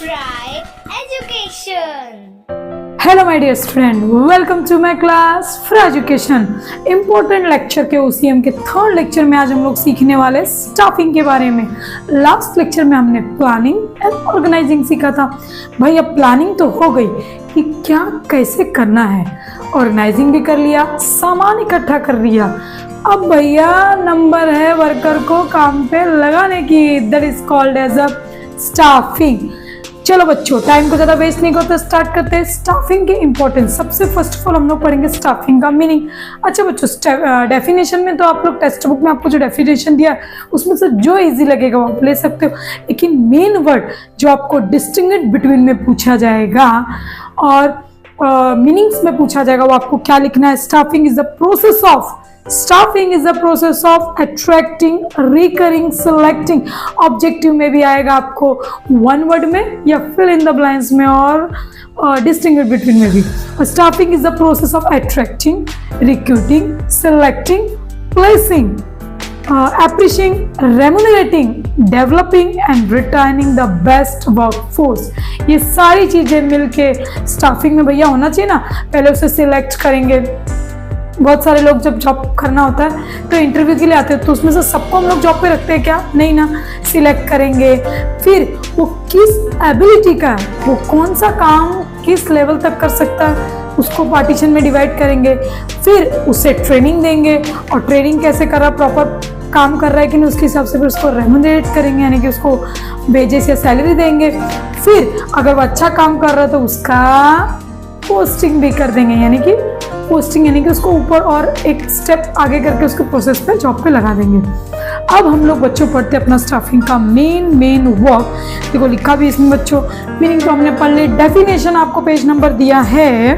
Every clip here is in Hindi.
Pride Education. Hello my dear student, welcome to my class for education. Important lecture के ओसीएम के थर्ड लेक्चर में आज हम लोग सीखने वाले स्टाफिंग के बारे में। लास्ट लेक्चर में हमने प्लानिंग एंड ऑर्गेनाइजिंग सीखा था। भाई अब प्लानिंग तो हो गई कि क्या कैसे करना है, ऑर्गेनाइजिंग भी कर लिया, सामान इकट्ठा कर लिया। अब भैया नंबर है वर्कर को काम पे लगाने की, that is called as a staffing. चलो बच्चों, टाइम को ज्यादा वेस्ट नहीं करते, स्टार्ट करते हैं स्टाफिंग की इंपॉर्टेंस। सबसे फर्स्ट ऑफ ऑल हम लोग पढ़ेंगे स्टाफिंग का मीनिंग। अच्छा बच्चों, डेफिनेशन में तो आप लोग टेक्स्ट बुक में आपको जो डेफिनेशन दिया है उसमें से जो इजी लगेगा वो आप ले सकते हो, लेकिन मेन वर्ड जो आपको डिस्टिंग्विश बिटवीन में पूछा जाएगा और मीनिंग्स में पूछा जाएगा वो आपको क्या लिखना है। Staffing is the process of attracting, recurring, selecting. Objective में भी आएगा आपको, वन वर्ड में या फिल इन द ब्लैंक्स में और डिस्टिंग्विश बिटवीन में भी। Staffing is the process of attracting, recruiting, selecting, placing, appreciating, remunerating, developing and retaining the best workforce। ये सारी चीजें मिलके स्टाफिंग में भैया होना चाहिए ना। पहले उसे सिलेक्ट करेंगे। बहुत सारे लोग जब जॉब करना होता है तो इंटरव्यू के लिए आते हैं, तो उसमें से सबको हम लोग जॉब पे रखते हैं क्या? नहीं ना, सिलेक्ट करेंगे। फिर वो किस एबिलिटी का है, वो कौन सा काम किस लेवल तक कर सकता है, उसको पार्टीशन में डिवाइड करेंगे। फिर उसे ट्रेनिंग देंगे और ट्रेनिंग कैसे कर रहा, प्रॉपर काम कर रहा है कि नहीं, उसके हिसाब से फिर उसको रेम्यूनरेट करेंगे, यानी कि उसको वेजेस या सैलरी देंगे। फिर अगर वो अच्छा काम कर रहा है तो उसका पोस्टिंग भी कर देंगे, यानी कि उसको ऊपर और एक स्टेप आगे करके उसके प्रोसेस पे जॉब पे लगा देंगे। अब हम लोग बच्चों पढ़ते हैं अपना स्टाफिंग का मेन वर्क। देखो लिखा भी इसमें बच्चों, मीनिंग तो हमने पढ़ ली। डेफिनेशन आपको पेज नंबर दिया है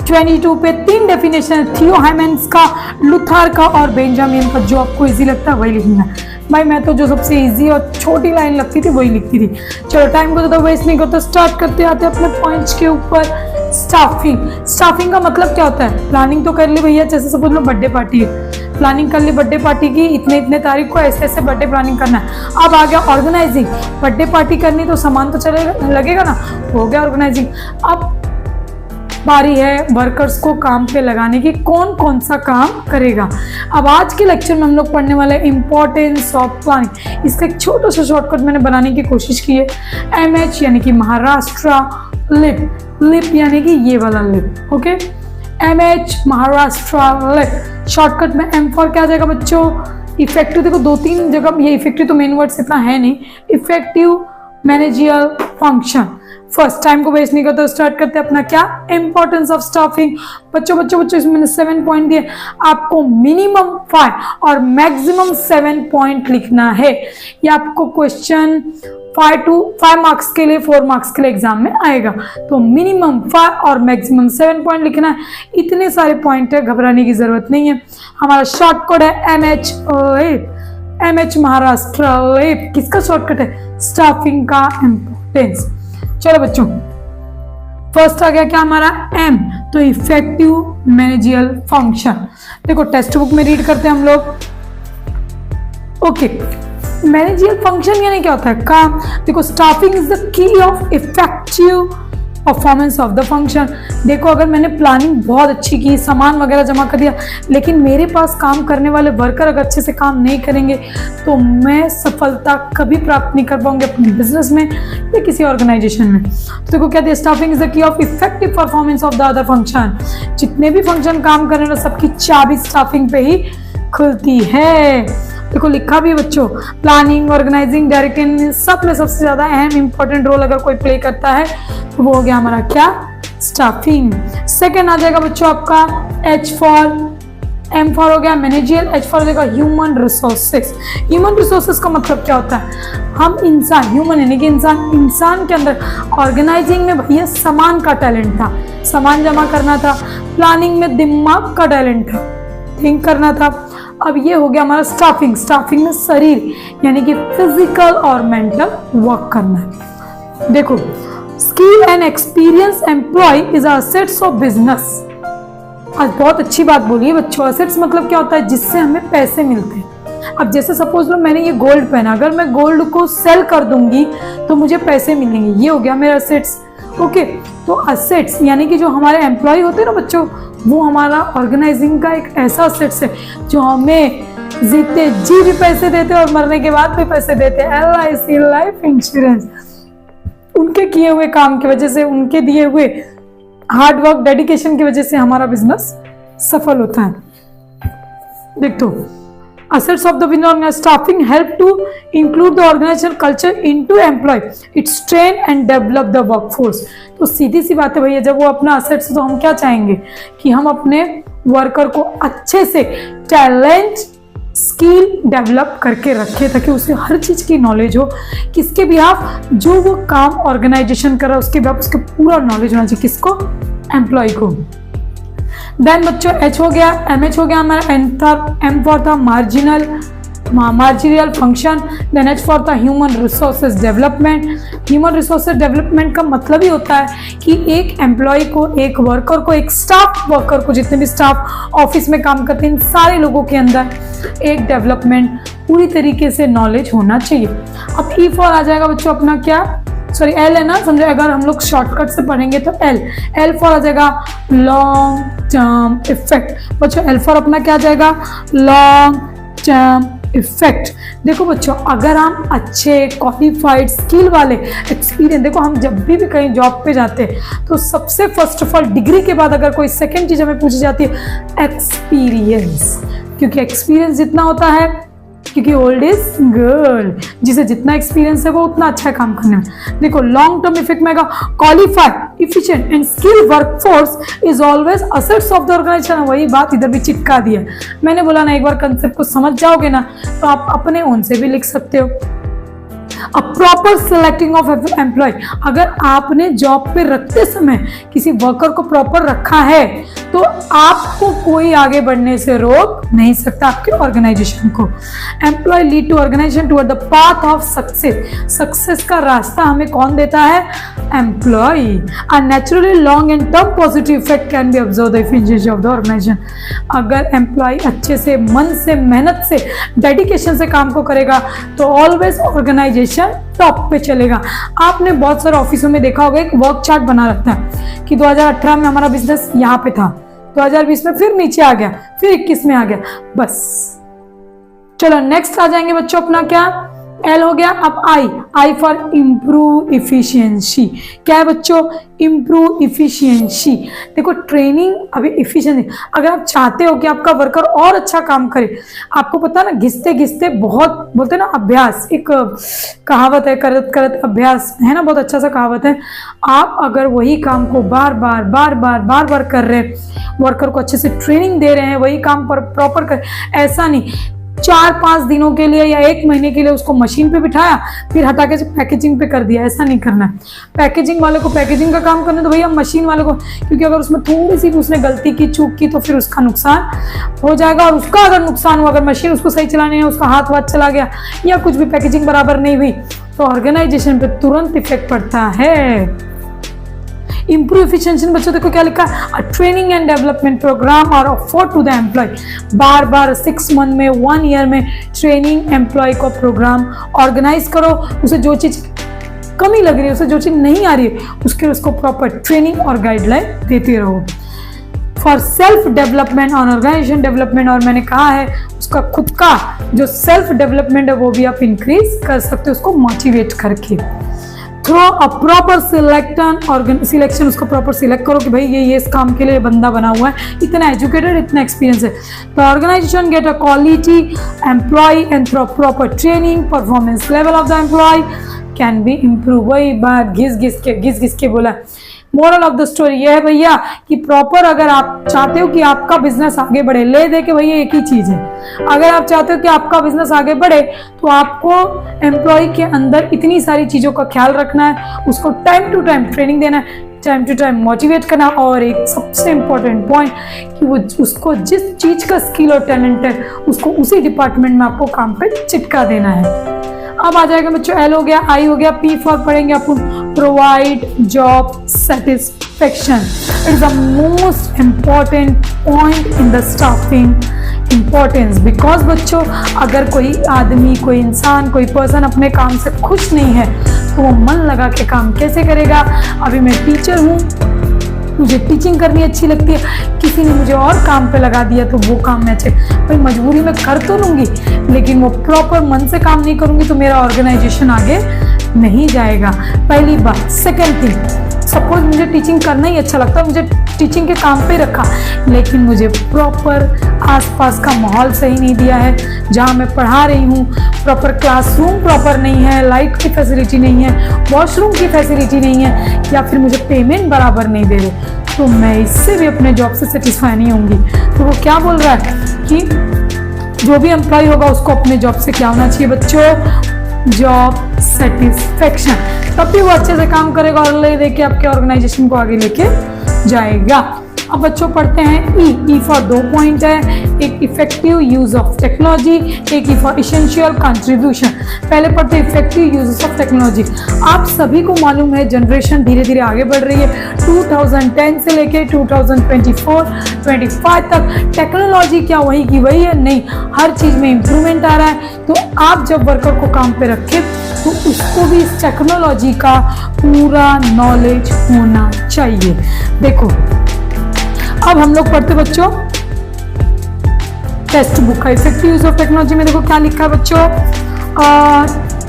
22 पे। 3 डेफिनेशन, थियो हाइमेंस का, लुथर का और बेंजामिन का। जो आपको इजी लगता है वही लिखना है। भाई मैं तो जो सबसे इजी और छोटी लाइन लगती थी वही लिखती थी। चलो टाइम को तो वेस्ट नहीं करते, स्टार्ट करते आते अपने पॉइंट्स के ऊपर। स्टाफिंग का मतलब क्या होता है? प्लानिंग तो कर ली भैया, जैसे सपोज लो बर्थडे पार्टी है, प्लानिंग कर ली बर्थडे पार्टी की, इतने तारीख को ऐसे बर्थडे प्लानिंग करना है। अब आ गया ऑर्गेनाइजिंग, बर्थडे पार्टी करनी तो सामान तो चलेगा लगेगा ना, हो गया ऑर्गेनाइजिंग। अब बारी है वर्कर्स को काम पे लगाने की, कौन कौन सा काम करेगा। अब आज के लेक्चर में हम लोग पढ़ने वाले इंपॉर्टेंस ऑफ प्लानिंग। इसका एक छोटा सा शॉर्टकट मैंने बनाने की कोशिश की है। MH यानी कि महाराष्ट्र, लिप यानी कि ये वाला lip, okay. MH Maharashtra lip. Shortcut में M फॉर क्या आ जाएगा बच्चों? इफेक्टिव। देखो 2-3 जगह ये इफेक्टिव तो मेन वर्ड्स इतना है नहीं। Effective meningeal function. First time को वेस्ट नहीं करते, स्टार्ट करते अपना क्या इंपॉर्टेंस ऑफ स्टाफिंग। बच्चों इसमें मैंने 7 पॉइंट दिए, आपको मिनिमम 5 और मैक्सिमम 7 पॉइंट लिखना है। ये आपको क्वेश्चन 5 मार्क्स के लिए 4 मार्क्स के लिए एग्जाम में आएगा। तो मिनिमम 5 और मैक्सिमम 7 पॉइंट लिखना है। इतने सारे पॉइंट है, घबराने की जरूरत नहीं है। हमारा शॉर्ट कोड है MH महाराष्ट्र लिप। किसका शॉर्टकट है? स्टाफिंग का इंपॉर्टेंस। चलो बच्चों, फर्स्ट आ गया क्या हमारा M, तो इफेक्टिव मैनेजियल फंक्शन। देखो टेक्स्ट बुक में रीड करते हैं हम लोग, ओके। मैनेजियल फंक्शन यानी क्या होता है? काम। देखो staffing is the key of effective performance of the function. देखो अगर मैंने प्लानिंग बहुत अच्छी की, सामान वगैरह जमा कर दिया, लेकिन मेरे पास काम करने वाले वर्कर अगर अच्छे से काम नहीं करेंगे तो मैं सफलता कभी प्राप्त नहीं कर पाऊंगी अपने बिजनेस में या किसी ऑर्गेनाइजेशन में। तो देखो क्या दिया, staffing is the key of effective performance of the other function. जितने भी फंक्शन काम करने वाले सबकी चाबी स्टाफिंग पे ही खुलती है। देखो लिखा भी बच्चों, प्लानिंग, ऑर्गेनाइजिंग, डायरेक्टिंग, सब में सबसे ज्यादा अहम इंपॉर्टेंट रोल अगर कोई प्ले करता है तो वो हो गया हमारा क्या? स्टाफिंग। सेकंड आ जाएगा बच्चों आपका M फॉर हो गया मैनेजियल, H फॉर हो जाएगा ह्यूमन रिसोर्सेस। ह्यूमन रिसोर्सेस का मतलब क्या होता है? हम इंसान, ह्यूमन यानी कि इंसान के अंदर ऑर्गेनाइजिंग में भैया सामान का टैलेंट था, सामान जमा करना था। प्लानिंग में दिमाग का टैलेंट था, थिंक करना था। अब ये हो गया हमारा स्टाफिंग में शरीर यानी कि फिजिकल और मेंटल वर्क करना है। देखो skill and experience employ is assets of business. आज बहुत अच्छी बात बोली है बच्चों। असेट्स मतलब क्या होता है? जिससे हमें पैसे मिलते हैं। अब जैसे सपोज लो मैंने ये गोल्ड पहना, अगर मैं गोल्ड को सेल कर दूंगी तो मुझे पैसे मिलेंगे, ये हो गया मेरा असेट्स। ओके, तो असेट्स यानी कि जो हमारे एम्प्लॉय होते हैं ना बच्चों, वो हमारा ऑर्गेनाइजिंग का एक ऐसा असेट्स है जो हमें जीते जी भी पैसे देते हैं और मरने के बाद भी पैसे देते हैं। LIC लाइफ इंश्योरेंस, उनके किए हुए काम की वजह से, उनके दिए हुए हार्ड वर्क डेडिकेशन की वजह से हमारा बिजनेस सफल होता है। देख तो assets of the business staffing help to include the organization culture into employee, it's train and develop the workforce। तो सीधी सी बात है भैया, जब वो अपना assets, तो हम क्या चाहेंगे कि हम अपने वर्कर को अच्छे से टैलेंट स्किल डेवलप करके रखे ताकि उसे हर चीज की नॉलेज हो, किसके बिहाफ जो वो काम ऑर्गेनाइजेशन कर रहा है उसके बिहाफ उसके पूरा नॉलेज होना चाहिए, किसको, एम्प्लॉय को। देन बच्चों H हो गया, MH हो गया हमारा, M for the marginal function, then H for the human resources development. Human resources development का मतलब ही होता है कि एक एम्प्लॉय को, एक वर्कर को, एक स्टाफ वर्कर को, जितने भी स्टाफ ऑफिस में काम करते हैं, इन सारे लोगों के अंदर एक डेवलपमेंट पूरी तरीके से नॉलेज होना चाहिए। अब E फॉर आ जाएगा बच्चों अपना क्या, सॉरी L है ना, समझो अगर हम लोग शॉर्टकट से पढ़ेंगे तो L फॉर आ जाएगा लॉन्ग टर्म इफेक्ट। बच्चों L फॉर अपना क्या आ जाएगा, लॉन्ग टर्म इफेक्ट। देखो बच्चों, अगर हम अच्छे क्वालिफाइड स्किल वाले एक्सपीरियंस, देखो हम जब भी कहीं जॉब पे जाते हैं तो सबसे फर्स्ट ऑफ ऑल डिग्री के बाद अगर कोई सेकेंड चीज हमें पूछी जाती है एक्सपीरियंस, क्योंकि एक्सपीरियंस जितना होता है, क्योंकि ओल्ड इज गोल्ड, जिसे जितना एक्सपीरियंस है वो उतना अच्छा काम करने में। देखो लॉन्ग टर्म इफेक्ट में qualified efficient and skill workforce is always assets of the organisation. वही बात इधर भी चिपका दिया, मैंने बोला ना, एक बार कंसेप्ट को समझ जाओगे ना तो आप अपने ओन से भी लिख सकते हो। A proper selecting of employ, अगर आपने जॉब पे रखते समय किसी वर्कर को प्रॉपर रखा है तो आपको कोई आगे बढ़ने से रोक नहीं सकता, आपके ऑर्गेनाइजेशन को। Employ lead to organisation toward the path of success, success का रास्ता हमें कौन देता है, employ. A naturally long and term positive effect can be observe the efficiency of the organisation. अगर एम्प्लॉय अच्छे से, मन से, मेहनत से, डेडिकेशन से काम को करेगा तो ऑलवेज ऑर्गेनाइजेशन टॉप पे चलेगा। आपने बहुत सारे ऑफिसों में देखा होगा, एक वर्क चार्ट बना रखता है कि 2018 में हमारा बिजनेस यहाँ पे था, 2020 में फिर नीचे आ गया, फिर 21 में आ गया, बस। चलो नेक्स्ट आ जाएंगे बच्चों अपना क्या, L हो गया। अब I फॉर इम्प्रूव इफिशियंसी। क्या है बच्चों, इम्प्रूव इफिशियंसी। देखो ट्रेनिंग, अभी इफिशियंसी, अगर आप चाहते हो कि आपका वर्कर और अच्छा काम करे, आपको पता ना घिसते घिसते, बहुत बोलते हैं ना अभ्यास, एक कहावत है, करत करत अभ्यास, है ना, बहुत अच्छा सा कहावत है। आप अगर वही काम को बार बार कर रहे हैं, वर्कर को अच्छे से ट्रेनिंग दे रहे हैं, वही काम पर प्रॉपर कर, ऐसा नहीं 4-5 दिनों के लिए या 1 महीने के लिए उसको मशीन पे बिठाया फिर हटा के पैकेजिंग पे कर दिया, ऐसा नहीं करना है। पैकेजिंग वाले को पैकेजिंग का काम करना, तो भैया मशीन वाले को, क्योंकि अगर उसमें थोड़ी सी भी उसने गलती की, चूक की, तो फिर उसका नुकसान हो जाएगा। और उसका अगर नुकसान हुआ, अगर मशीन उसको सही चलाने है, उसका हाथ वाथ चला गया या कुछ भी पैकेजिंग बराबर नहीं हुई, तो ऑर्गेनाइजेशन पे तुरंत इफेक्ट पड़ता है। इम्प्रूव एफिशिएंसी बच्चों देखो क्या लिखा है, training and development programme are offered to the employ. बार 6 मंथ में, 1 ईयर में ट्रेनिंग एम्प्लॉय को प्रोग्राम ऑर्गेनाइज करो, उसे जो चीज कमी लग रही है, उसे जो चीज नहीं आ रही है, उसको प्रॉपर ट्रेनिंग और गाइडलाइन देते रहो। फॉर सेल्फ डेवलपमेंट और ऑर्गेनाइजेशन डेवलपमेंट, और मैंने कहा है उसका खुद का जो सेल्फ डेवलपमेंट है वो भी आप इंक्रीज कर सकते हो उसको मोटिवेट करके। थ्रो अ प्रॉपर सिलेक्शन, उसको प्रॉपर सिलेक्ट करो कि भाई ये इस काम के लिए बंदा बना हुआ है, इतना एजुकेटेड, इतना एक्सपीरियंस है। तो organisation get a quality employ and through proper training, performance level of the employ can be improve. वही बात घिस के बोला। मोरल ऑफ द स्टोरी ये है भैया कि प्रॉपर अगर आप चाहते हो कि आपका बिजनेस आगे बढ़े, ले दे के भैया एक ही चीज है, अगर आप चाहते हो कि आपका बिजनेस आगे बढ़े तो आपको एम्प्लॉय के अंदर इतनी सारी चीजों का ख्याल रखना है, उसको टाइम टू टाइम ट्रेनिंग देना है, टाइम टू टाइम मोटिवेट करना, और एक सबसे इंपॉर्टेंट पॉइंट कि वो उसको जिस चीज का स्किल और टैलेंट है उसको उसी डिपार्टमेंट में आपको काम पे चिपका देना है। अब आ जाएगा बच्चों L हो गया, I हो गया, P फॉर पढ़ेंगे अपन provide job satisfaction. It is the most important point in the staffing importance, because बच्चों अगर कोई आदमी, कोई इंसान, कोई पर्सन अपने काम से खुश नहीं है तो वो मन लगा के काम कैसे करेगा। अभी मैं टीचर हूँ, मुझे टीचिंग करनी अच्छी लगती है, किसी ने मुझे और काम पे लगा दिया तो वो काम मैं अच्छे भाई मजबूरी में कर तो लूँगी, लेकिन वो प्रॉपर मन से काम नहीं करूँगी तो मेरा ऑर्गेनाइजेशन आगे नहीं जाएगा। पहली बात। सेकेंड थिंग, सपोज मुझे टीचिंग करना ही अच्छा लगता है, मुझे टीचिंग के काम पे रखा, लेकिन मुझे प्रॉपर आसपास का माहौल सही नहीं दिया है, जहाँ मैं पढ़ा रही हूँ प्रॉपर क्लासरूम प्रॉपर नहीं है, लाइट की फैसिलिटी नहीं है, वॉशरूम की फैसिलिटी नहीं है, या फिर मुझे पेमेंट बराबर नहीं दे रहे, तो मैं इससे भी अपने जॉब से सेटिस्फाई नहीं होंगी। तो वो क्या बोल रहा है कि जो भी एम्प्लॉय होगा उसको अपने जॉब से क्या होना चाहिए बच्चों, जॉब सेटिस्फेक्शन, तभी वो अच्छे से काम करेगा और ले देके आपके ऑर्गेनाइजेशन को आगे लेके जाएगा। अब बच्चों पढ़ते हैं ई फॉर 2 पॉइंट है, एक इफेक्टिव यूज ऑफ टेक्नोलॉजी, एक ई फॉर इसेंशियल कंट्रीब्यूशन। पहले पढ़ते हैं इफेक्टिव यूज ऑफ टेक्नोलॉजी। आप सभी को मालूम है जनरेशन धीरे धीरे आगे बढ़ रही है, 2010 से लेके 2024-25 तक टेक्नोलॉजी क्या वही की वही है, नहीं, हर चीज में इंप्रूवमेंट आ रहा है। तो आप जब वर्कर को काम पे रखें तो उसको भी इस टेक्नोलॉजी का पूरा नॉलेज होना चाहिए। देखो अब हम लोग पढ़ते बच्चों टेक्स्ट बुक का इफेक्टिव यूज ऑफ टेक्नोलॉजी में। देखो क्या लिखा है बच्चों,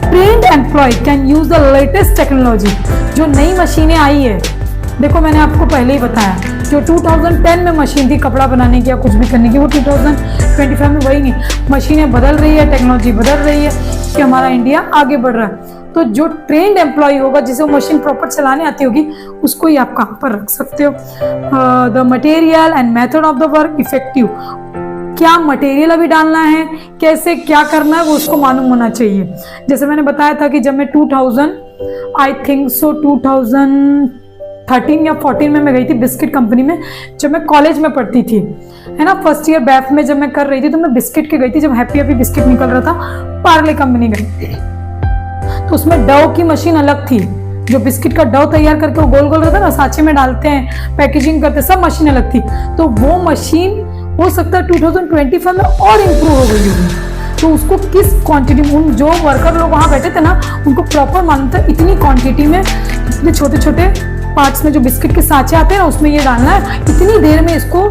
trained employ can use the latest technology. जो नई मशीनें आई है, देखो मैंने आपको पहले ही बताया, जो 2010 में मशीन थी कपड़ा बनाने की या कुछ भी करने की, वो 2025 में वही नहीं, मशीनें बदल रही है, टेक्नोलॉजी बदल रही है कि हमारा इंडिया आगे बढ़ रहा है। तो जो ट्रेन्ड एम्प्लॉय होगा, जिसे वो मशीन प्रॉपर चलाने आती होगी, उसको ही आप काम पर रख सकते हो। The material and method of the work effective, क्या मटेरियल अभी डालना है, कैसे क्या करना है, वो उसको मालूम होना चाहिए। जैसे मैंने बताया था कि जब मैं 2013 या 14 में मैं गई थी बिस्किट कंपनी में, जब मैं कॉलेज में पढ़ती थी, है ना, फर्स्ट ईयर बैफ में जब मैं कर रही थी, तो मैं बिस्किट के गई थी, जब हैप्पी हैप्पी बिस्किट निकल रहा था, पार्ले कंपनी गई, तो उसमें डो की मशीन अलग थी, जो बिस्किट का डो तैयार करके वो गोल गोल रहता है ना, सांचे में डालते हैं, पैकेजिंग करते, सब मशीन अलग थी। तो वो मशीन हो सकता है 2025 में और इम्प्रूव हो गई होगी। तो उसको किस क्वांटिटी में, जो वर्कर लोग वहाँ बैठे थे ना, उनको प्रॉपर मालूम था इतनी क्वांटिटी में, इतने छोटे छोटे पार्ट्स में जो बिस्किट के सांचे आते हैं ना, उसमें ये डालना है, इतनी देर में इसको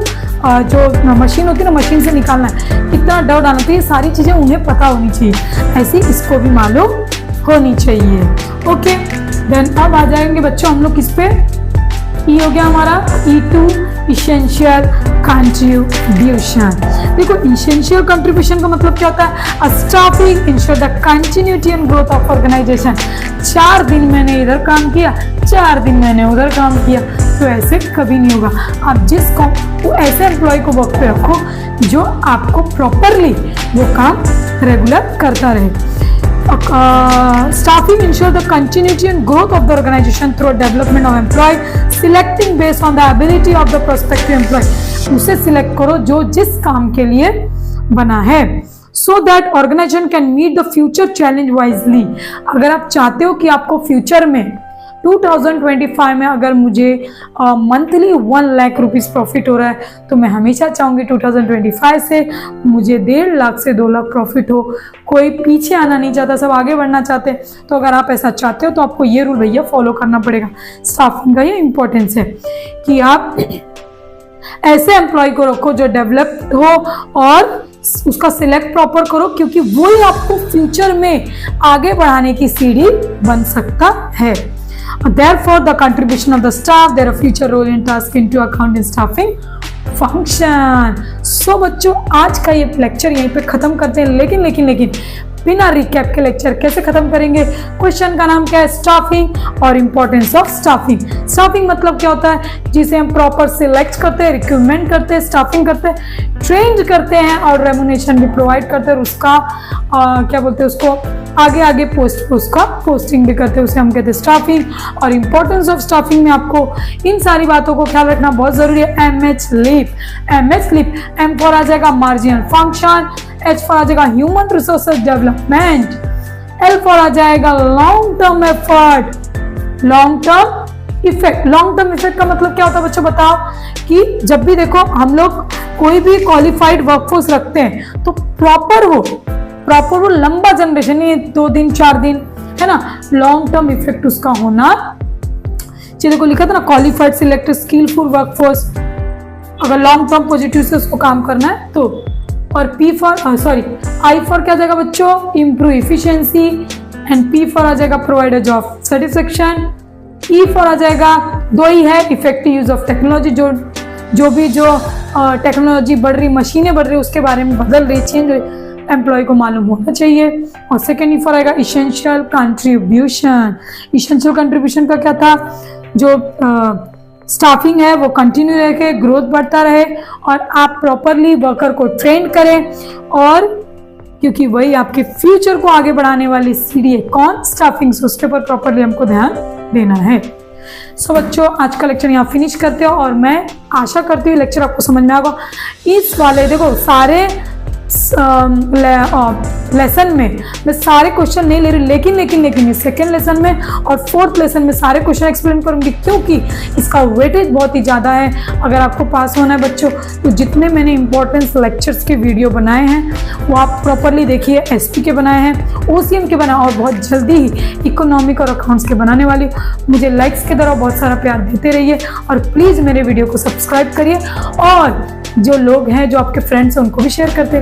जो मशीन होती है ना, मशीन से निकालना है, इतना डो डालना। तो ये सारी चीज़ें उन्हें पता होनी चाहिए, ऐसे इसको भी मालूम होनी चाहिए। ओके, देन अब आ जाएंगे बच्चों हम लोग किस पे, ई हो गया हमारा E2 इसेंशियल कंट्रीब्यूशन। देखो इसेंशियल कंट्रीब्यूशन का मतलब क्या होता है, staffing ensure the continuity and growth of organisation. 4 दिन मैंने इधर काम किया, 4 दिन मैंने उधर काम किया, तो ऐसे कभी नहीं होगा। आप तो ऐसे एम्प्लॉय को वर्क पे रखो जो आपको प्रॉपरली वो काम रेगुलर करता रहे। Staffing ensure the continuity and growth of the organization through development of employee, selecting based on the ability of the prospective employee। उसे सिलेक्ट करो जो जिस काम के लिए बना है, so that organization can meet the future challenge wisely। अगर आप चाहते हो कि आपको फ्यूचर में 2025 में अगर मुझे मंथली 1 लाख रुपीस प्रॉफिट हो रहा है, तो मैं हमेशा चाहूँगी 2025 से मुझे 1.5 लाख से 2 लाख प्रॉफिट हो। कोई पीछे आना नहीं चाहता, सब आगे बढ़ना चाहते हैं। तो अगर आप ऐसा चाहते हो तो आपको ये रूल भैया फॉलो करना पड़ेगा। स्टाफिंग का ये इंपॉर्टेंस है कि आप ऐसे एम्प्लॉय को रखो जो डेवलप्ड हो और उसका सिलेक्ट प्रॉपर करो, क्योंकि वही आपको फ्यूचर में आगे बढ़ाने की सीढ़ी बन सकता है। Therefore, the contribution of the staff, their future role and task into account in staffing function। So बच्चों आज का ये लेक्चर यहीं पे खत्म करते हैं, लेकिन बिना रिकैप के लेक्चर कैसे खत्म करेंगे। क्वेश्चन का नाम क्या है, स्टाफिंग और इंपॉर्टेंस ऑफ स्टाफिंग। स्टाफिंग मतलब क्या होता है, जिसे हम प्रॉपर सिलेक्ट करते हैं, रिक्रूटमेंट करते हैं, स्टाफिंग करते हैं, ट्रेंड करते हैं और रेम्युनेशन भी प्रोवाइड करते हैं, और उसका क्या बोलते हैं उसको आगे उसका पोस्टिंग भी करते हैं, उसे हम कहते हैं स्टाफिंग। और इंपॉर्टेंस ऑफ स्टाफिंग में आपको इन सारी बातों को ख्याल रखना बहुत जरूरी है। MH लीप, M फॉर आ जाएगा मार्जिनल फंक्शन, H फॉर आ जाएगा human resources development, L for आ जाएगा long term effort, long term effect, long term effect का मतलब क्या होता है बच्चों बताओ, कि जब भी देखो हम लोग कोई भी क्वालिफाइड वर्कफोर्स रखते हैं तो प्रॉपर वो लंबा जनरेशन, ये 2 दिन 4 दिन है ना, लॉन्ग टर्म इफेक्ट उसका होना चाहिए। देखो लिखा था ना, क्वालिफाइड सिलेक्टेड स्किलफुल वर्कफोर्स, अगर लॉन्ग टर्म पॉजिटिव से उसको काम करना है तो। और आई फॉर क्या जाएगा बच्चों, improve efficiency, and P for आ जाएगा provide a job satisfaction, E for आ जाएगा, 2 ही है, इफेक्टिव यूज ऑफ टेक्नोलॉजी, जो टेक्नोलॉजी बढ़ रही, मशीनें बढ़ रही उसके बारे में बदल रही, चेंज एम्प्लॉय को मालूम होना चाहिए। और सेकेंड ई फॉर आएगा इसेंशियल कंट्रीब्यूशन। इसेंशियल कंट्रीब्यूशन का क्या था, जो स्टाफिंग है वो कंटिन्यू रहे, ग्रोथ बढ़ता रहे और आप प्रॉपरली वर्कर को ट्रेन करें, और क्योंकि वही आपके फ्यूचर को आगे बढ़ाने वाली सीढ़ी है, कौन, स्टाफिंग, उसके ऊपर प्रॉपरली हमको ध्यान देना है। सो बच्चों आज का लेक्चर यहाँ फिनिश करते हो, और मैं आशा करती हूँ लेक्चर आपको समझ में आएगा। इस वाले देखो सारे लेसन में मैं सारे क्वेश्चन नहीं ले रही, लेकिन सेकेंड लेसन में और 4th लेसन में सारे क्वेश्चन एक्सप्लेन करूंगी, क्योंकि इसका वेटेज बहुत ही ज़्यादा है। अगर आपको पास होना है बच्चों तो जितने मैंने इंपॉर्टेंस लेक्चर्स के वीडियो बनाए हैं वो आप प्रॉपरली देखिए, एसपी के बनाए हैं, ओसीएम के बनाए, और बहुत जल्दी ही इकोनॉमिक और अकाउंट्स के बनाने वाली हूँ। मुझे लाइक्स के द्वारा बहुत सारा प्यार देते रहिए, और प्लीज़ मेरे वीडियो को सब्सक्राइब करिए, और जो लोग हैं जो आपके फ्रेंड्स हैं उनको भी शेयर करते रहिए।